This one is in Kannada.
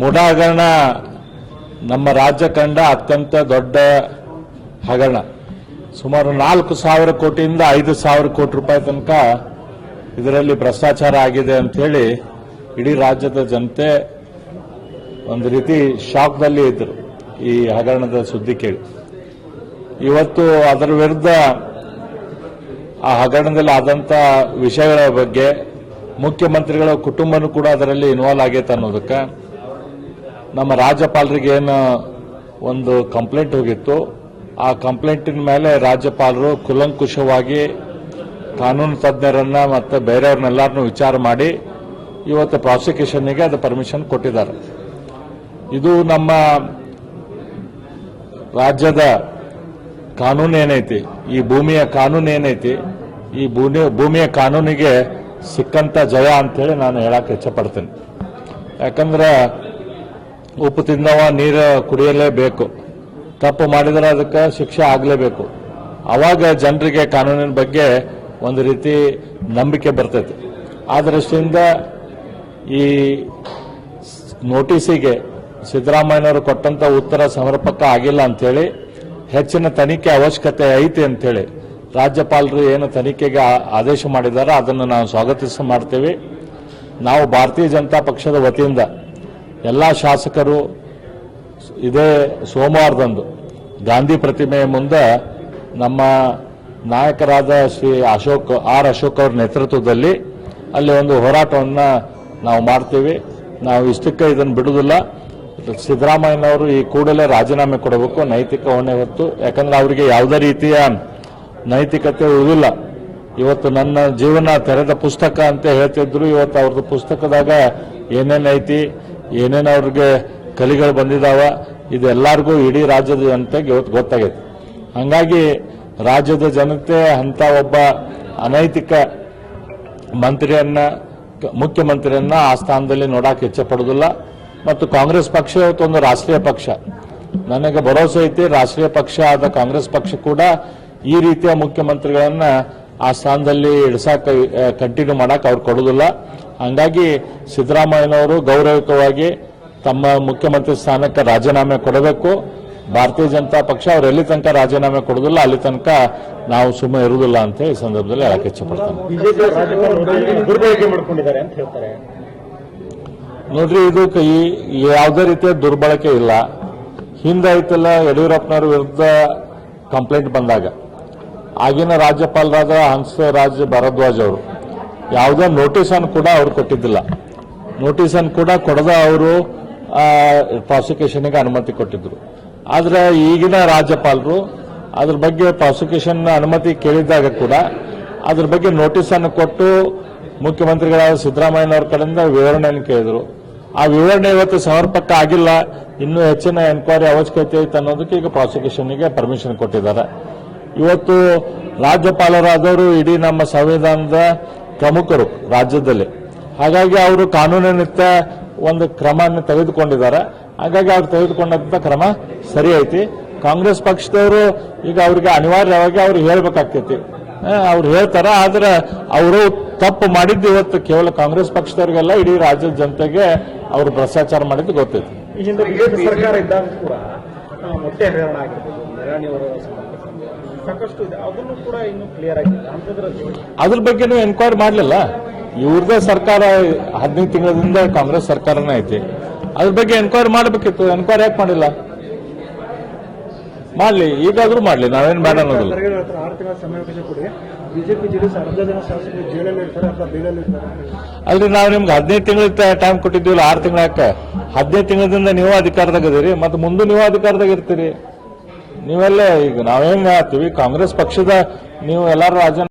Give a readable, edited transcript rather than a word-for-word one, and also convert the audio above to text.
ಮುಡಾ ಹಗರಣ ನಮ್ಮ ರಾಜ್ಯ ಕಂಡ ಅತ್ಯಂತ ದೊಡ್ಡ ಹಗರಣ. ಸುಮಾರು 4,000 ಕೋಟಿಯಿಂದ 5,000 ಕೋಟಿ ರೂಪಾಯಿ ತನಕ ಇದರಲ್ಲಿ ಭ್ರಷ್ಟಾಚಾರ ಆಗಿದೆ ಅಂತ ಹೇಳಿ ಇಡೀ ರಾಜ್ಯದ ಜನತೆ ಒಂದು ರೀತಿ ಶಾಕ್ದಲ್ಲಿ ಇದ್ದರು ಈ ಹಗರಣದ ಸುದ್ದಿ ಕೇಳಿ. ಇವತ್ತು ಅದರ ವಿರುದ್ಧ ಆ ಹಗರಣದಲ್ಲಿ ಆದಂತ ವಿಷಯಗಳ ಬಗ್ಗೆ ಮುಖ್ಯಮಂತ್ರಿಗಳ ಕುಟುಂಬನೂ ಕೂಡ ಅದರಲ್ಲಿ ಇನ್ವಾಲ್ವ್ ಆಗೈತೆ ಅನ್ನೋದಕ್ಕೆ ನಮ್ಮ ರಾಜ್ಯಪಾಲರಿಗೆ ಏನು ಒಂದು ಕಂಪ್ಲೇಂಟ್ ಹೋಗಿತ್ತು, ಆ ಕಂಪ್ಲೇಂಟಿನ ಮೇಲೆ ರಾಜ್ಯಪಾಲರು ಕೂಲಂಕುಷವಾಗಿ ಕಾನೂನು ತಜ್ಞರನ್ನ ಮತ್ತು ಬೇರೆಯವ್ರನ್ನೆಲ್ಲರನ್ನೂ ವಿಚಾರ ಮಾಡಿ ಇವತ್ತು ಪ್ರಾಸಿಕ್ಯೂಷನ್ಗೆ ಅದು ಪರ್ಮಿಷನ್ ಕೊಟ್ಟಿದ್ದಾರೆ. ಇದು ನಮ್ಮ ರಾಜ್ಯದ ಕಾನೂನು ಏನೈತಿ, ಈ ಭೂಮಿಯ ಕಾನೂನು ಏನೈತಿ, ಈ ಭೂಮಿಯ ಕಾನೂನಿಗೆ ಸಿಕ್ಕಂತ ಜಯ ಅಂತೇಳಿ ನಾನು ಹೇಳಕ್ಕೆ ಇಚ್ಛಪಡ್ತೇನೆ. ಯಾಕಂದ್ರೆ ಉಪ್ಪು ತಿಂದವ ನೀರು ಕುಡಿಯಲೇಬೇಕು, ತಪ್ಪು ಮಾಡಿದರೆ ಅದಕ್ಕೆ ಶಿಕ್ಷೆ ಆಗಲೇಬೇಕು. ಅವಾಗ ಜನರಿಗೆ ಕಾನೂನಿನ ಬಗ್ಗೆ ಒಂದು ರೀತಿ ನಂಬಿಕೆ ಬರ್ತೈತಿ. ಆ ದೃಷ್ಟಿಯಿಂದ ಈ ನೋಟಿಸಿಗೆ ಸಿದ್ದರಾಮಯ್ಯನವರು ಕೊಟ್ಟಂತ ಉತ್ತರ ಸಮರ್ಪಕ ಆಗಿಲ್ಲ ಅಂತೇಳಿ ಹೆಚ್ಚಿನ ತನಿಖೆ ಅವಶ್ಯಕತೆ ಐತಿ ಅಂತೇಳಿ ರಾಜ್ಯಪಾಲರು ಏನು ತನಿಖೆಗೆ ಆದೇಶ ಮಾಡಿದ್ದಾರೆ ಅದನ್ನು ನಾವು ಮಾಡ್ತೇವೆ. ನಾವು ಭಾರತೀಯ ಜನತಾ ಪಕ್ಷದ ವತಿಯಿಂದ ಎಲ್ಲ ಶಾಸಕರು ಇದೇ ಸೋಮವಾರದಂದು ಗಾಂಧಿ ಪ್ರತಿಮೆಯ ಮುಂದೆ ನಮ್ಮ ನಾಯಕರಾದ ಶ್ರೀ ಅಶೋಕ್ ಅವರ ನೇತೃತ್ವದಲ್ಲಿ ಅಲ್ಲಿ ಒಂದು ಹೋರಾಟವನ್ನು ನಾವು ಮಾಡ್ತೀವಿ. ನಾವು ಇಷ್ಟಕ್ಕೆ ಇದನ್ನು ಬಿಡುವುದಿಲ್ಲ. ಸಿದ್ದರಾಮಯ್ಯನವರು ಈ ಕೂಡಲೇ ರಾಜೀನಾಮೆ ಕೊಡಬೇಕು, ನೈತಿಕ ಹೊಣೆ ಹೊತ್ತು. ಯಾಕಂದ್ರೆ ಅವರಿಗೆ ಯಾವುದೇ ರೀತಿಯ ನೈತಿಕತೆ ಉಳಿದಿಲ್ಲ. ಇವತ್ತು ನನ್ನ ಜೀವನ ತೆರೆದ ಪುಸ್ತಕ ಅಂತ ಹೇಳ್ತಿದ್ರು. ಇವತ್ತು ಅವ್ರದ್ದು ಪುಸ್ತಕದಾಗ ಏನೇನೈತಿ, ಏನೇನು ಅವ್ರಿಗೆ ಕಲಿಗಳು ಬಂದಿದ್ದಾವ, ಇದೆಲ್ಲರಿಗೂ ಇಡೀ ರಾಜ್ಯದ ಜನತೆಗೆ ಇವತ್ತು ಗೊತ್ತಾಗೈತೆ. ಹಂಗಾಗಿ ರಾಜ್ಯದ ಜನತೆ ಅಂತ ಒಬ್ಬ ಅನೈತಿಕ ಮುಖ್ಯಮಂತ್ರಿಯನ್ನ ಆ ಸ್ಥಾನದಲ್ಲಿ ನೋಡಕ್ಕೆ ಇಚ್ಛೆ ಪಡುವುದಿಲ್ಲ. ಮತ್ತು ಕಾಂಗ್ರೆಸ್ ಪಕ್ಷ ಇವತ್ತೊಂದು ರಾಷ್ಟ್ರೀಯ ಪಕ್ಷ. ನನಗೆ ಭರವಸೆ ಐತಿ, ರಾಷ್ಟ್ರೀಯ ಪಕ್ಷ ಆದ ಕಾಂಗ್ರೆಸ್ ಪಕ್ಷ ಕೂಡ ಈ ರೀತಿಯ ಮುಖ್ಯಮಂತ್ರಿಗಳನ್ನ ಆ ಸ್ಥಾನದಲ್ಲಿ ಇಳಿಸಾಕ ಕಂಟಿನ್ಯೂ ಮಾಡಕ್ಕೆ ಅವ್ರು ಕೊಡುವುದಿಲ್ಲ. ಹಂಗಾಗಿ ಸಿದ್ದರಾಮಯ್ಯನವರು ಗೌರವಯುತವಾಗಿ ತಮ್ಮ ಮುಖ್ಯಮಂತ್ರಿ ಸ್ಥಾನಕ್ಕೆ ರಾಜೀನಾಮೆ ಕೊಡಬೇಕು. ಭಾರತೀಯ ಜನತಾ ಪಕ್ಷ ಅವ್ರು ಎಲ್ಲಿ ತನಕ ರಾಜೀನಾಮೆ ಕೊಡುವುದಿಲ್ಲ ಅಲ್ಲಿ ತನಕ ನಾವು ಸುಮ್ಮನೆ ಇರುವುದಿಲ್ಲ ಅಂತ ಈ ಸಂದರ್ಭದಲ್ಲಿ ಹೇಳಕ್ಕೆ ಇಚ್ಛಪಡ್ತಾನೆ. ನೋಡ್ರಿ, ಇದು ಯಾವುದೇ ರೀತಿಯ ದುರ್ಬಳಕೆ ಇಲ್ಲ. ಹಿಂದೆ ಐತಲ್ಲ ಯಡಿಯೂರಪ್ಪನವ್ರ ವಿರುದ್ಧ ಕಂಪ್ಲೇಂಟ್ ಬಂದಾಗ ಆಗಿನ ರಾಜ್ಯಪಾಲರಾದ ಹಂಸರಾಜ್ ಭಾರದ್ವಾಜ್ ಅವರು ಯಾವುದೇ ನೋಟಿಸನ್ನು ಕೂಡ ಅವ್ರು ಕೊಟ್ಟಿದ್ದಿಲ್ಲ. ನೋಟಿಸನ್ನು ಕೂಡ ಕೊಡದ ಅವರು ಪ್ರಾಸಿಕ್ಯೂಷನ್ಗೆ ಅನುಮತಿ ಕೊಟ್ಟಿದ್ರು. ಆದ್ರೆ ಈಗಿನ ರಾಜ್ಯಪಾಲರು ಅದ್ರ ಬಗ್ಗೆ ಪ್ರಾಸಿಕ್ಯೂಷನ್ ಅನುಮತಿ ಕೇಳಿದಾಗ ಕೂಡ ಅದ್ರ ಬಗ್ಗೆ ನೋಟಿಸನ್ನು ಕೊಟ್ಟು ಮುಖ್ಯಮಂತ್ರಿಗಳಾದ ಸಿದ್ದರಾಮಯ್ಯನವ್ರ ಕಡೆಯಿಂದ ವಿವರಣೆಯನ್ನು ಕೇಳಿದ್ರು. ಆ ವಿವರಣೆ ಇವತ್ತು ಸಮರ್ಪಕ ಆಗಿಲ್ಲ, ಇನ್ನೂ ಹೆಚ್ಚಿನ ಎನ್ಕ್ವೈರಿ ಅವಶ್ಯಕತೆ ಐತೆ ಅನ್ನೋದಕ್ಕೆ ಈಗ ಪ್ರಾಸಿಕ್ಯೂಷನ್ಗೆ ಪರ್ಮಿಷನ್ ಕೊಟ್ಟಿದ್ದಾರೆ. ಇವತ್ತು ರಾಜ್ಯಪಾಲರಾದವರು ಇಡೀ ನಮ್ಮ ಸಂವಿಧಾನದ ಪ್ರಮುಖರು ರಾಜ್ಯದಲ್ಲಿ. ಹಾಗಾಗಿ ಅವರು ಕಾನೂನಿನಿಂದ ಒಂದು ಕ್ರಮವನ್ನು ತೆಗೆದುಕೊಂಡಿದ್ದಾರೆ. ಹಾಗಾಗಿ ಅವ್ರು ತೆಗೆದುಕೊಂಡಂತ ಕ್ರಮ ಸರಿ ಐತಿ. ಕಾಂಗ್ರೆಸ್ ಪಕ್ಷದವರು ಈಗ ಅವ್ರಿಗೆ ಅನಿವಾರ್ಯವಾಗಿ ಅವ್ರು ಹೇಳ್ಬೇಕಾಗ್ತೈತಿ, ಅವ್ರು ಹೇಳ್ತಾರ. ಆದ್ರೆ ಅವರು ತಪ್ಪು ಮಾಡಿದ್ದು ಇವತ್ತು ಕೇವಲ ಕಾಂಗ್ರೆಸ್ ಪಕ್ಷದವರಿಗೆಲ್ಲ ಇಡೀ ರಾಜ್ಯದ ಜನತೆಗೆ ಅವರು ಭ್ರಷ್ಟಾಚಾರ ಮಾಡಿದ್ದು ಗೊತ್ತೈತಿ. ಈ ಹಿಂದೆ ಬಿಜೆಪಿ ಸರ್ಕಾರ ಇದ್ದಾಗ ಕೂಡ ಮೊಟ್ಟೆ ಹಗರಣ ಆಗಿರ್ಬೋದು, ಸಾಕಷ್ಟು ಇದೆ, ಅದನ್ನು ಕೂಡ ಇನ್ನೂ ಕ್ಲಿಯರ್ ಆಗಿದೆ. ಅದ್ರ ಬಗ್ಗೆನೂ ಎನ್ಕ್ವೈರಿ ಮಾಡಲಿಲ್ಲ. ಇವ್ರದೇ ಸರ್ಕಾರ 15 ತಿಂಗಳಿಂದ ಕಾಂಗ್ರೆಸ್ ಸರ್ಕಾರನೇ ಐತಿ. ಅದ್ರ ಬಗ್ಗೆ ಎನ್ಕ್ವೈರಿ ಮಾಡಬೇಕಿತ್ತು, ಎನ್ಕ್ವೈರಿ ಯಾಕೆ ಮಾಡಿಲ್ಲ? ಮಾಡ್ಲಿ, ಈಗಾದ್ರೂ ಮಾಡ್ಲಿ, ನಾವೇನ್ ಬೇಡ ಅನ್ನೋದಿಲ್ಲ. 6 ತಿಂಗಳ ಸಮಯಾವಕಾಶ ಕೊಡಿ. ಬಿಜೆಪಿ ಜೆಡಿಎಸ್ ಅರ್ಧ ಜನ ಶಾಸಕರು ಜೈಲಲ್ಲಿ ಇರ್ತಾರೆ ಅಥವಾ ಬೇಲಲ್ಲಿ ಇರ್ತಾರೆ. ಅಲ್ರಿ, ನಾವು ನಿಮ್ಗೆ 15 ತಿಂಗಳ ಟೈಮ್ ಕೊಟ್ಟಿದ್ದೀವಲ್ಲ, 6 ತಿಂಗಳ ಯಾಕೆ? 15 ತಿಂಗಳಿಂದ ನೀವು ಅಧಿಕಾರದಾಗ ಇದೀರಿ, ಮತ್ತೆ ಮುಂದೆ ನೀವು ಅಧಿಕಾರದಾಗ ಇರ್ತೀರಿ. ನೀವೆಲ್ಲ ಈಗ ನಾವೇನ್ ಹೇಳ್ತೀವಿ, ಕಾಂಗ್ರೆಸ್ ಪಕ್ಷದ ನೀವು ಎಲ್ಲರೂ ರಾಜೀನಾಮೆ